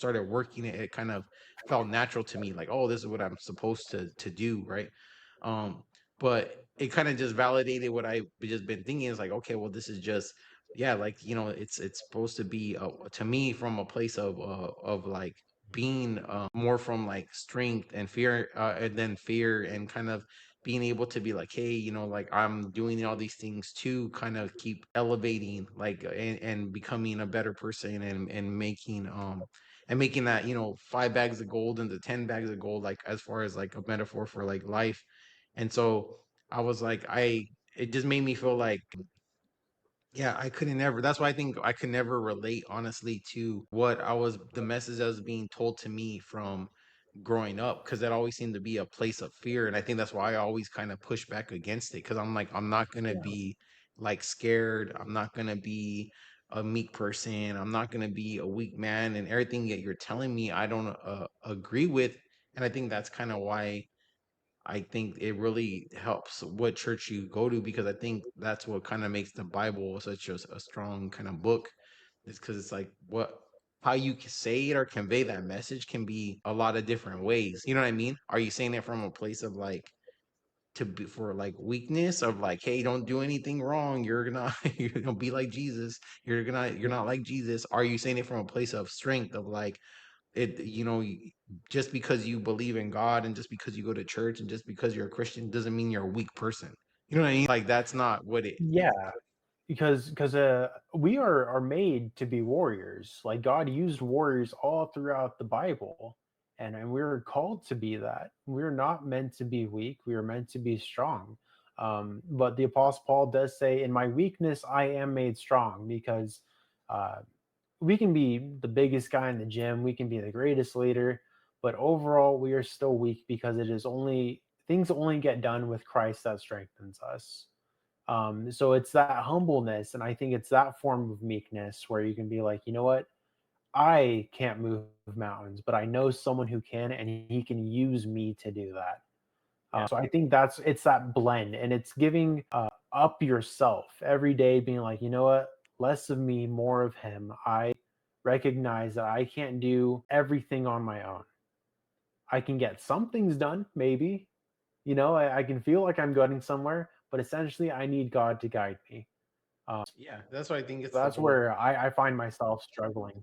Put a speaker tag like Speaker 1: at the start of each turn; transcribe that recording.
Speaker 1: started working it, it kind of felt natural to me, like, oh, this is what I'm supposed to do, right? Um, but it kind of just validated what I just been thinking. Is like, okay, well, this is just, yeah, like, it's supposed to be, to me, from a place of like being, more from like strength and fear, and then fear, and kind of being able to be like, hey, like, I'm doing all these things to kind of keep elevating, like, and becoming a better person, and making that, 5 bags of gold into 10 bags of gold, like, as far as like a metaphor for like life. And so I was like, it just made me feel like, yeah, I couldn't never. That's why I think I could never relate, honestly, to the message that was being told to me from growing up, because that always seemed to be a place of fear. And I think that's why I always kind of push back against it, because I'm like, I'm not going to
Speaker 2: Yeah.
Speaker 1: be like scared. I'm not going to be a meek person. I'm not going to be a weak man. And everything that you're telling me, I don't agree with. And I think that's kind of why I think it really helps what church you go to, because I think that's what kind of makes the Bible such a strong kind of book. Is because it's like, how you say it or convey that message can be a lot of different ways. You know what I mean? Are you saying it from a place of like, to be for like weakness, of like, hey, don't do anything wrong, you're gonna you're gonna be like Jesus, you're not like Jesus? Are you saying it from a place of strength, of like, just because you believe in God, and just because you go to church, and just because you're a Christian, doesn't mean you're a weak person? You know what I mean? Like, that's not what it.
Speaker 2: Yeah, because we are made to be warriors. Like God used warriors all throughout the Bible, and we're called to be that. We're not meant to be weak. We are meant to be strong. But the Apostle Paul does say, "In my weakness, I am made strong," because uh, we can be the biggest guy in the gym, we can be the greatest leader, but overall, we are still weak because it is only things only get done with Christ that strengthens us. So it's that humbleness, and I think it's that form of meekness where you can be like, you know what, I can't move mountains, but I know someone who can, and he can use me to do that.
Speaker 1: Yeah.
Speaker 2: So I think it's that blend, and it's giving up yourself every day, being like, you know what, less of me, more of him. I recognize that I can't do everything on my own. I can get some things done, maybe. I can feel like I'm getting somewhere, but essentially, I need God to guide me.
Speaker 1: Yeah, that's what I think. It's the
Speaker 2: That's
Speaker 1: whole.
Speaker 2: where I find myself struggling too.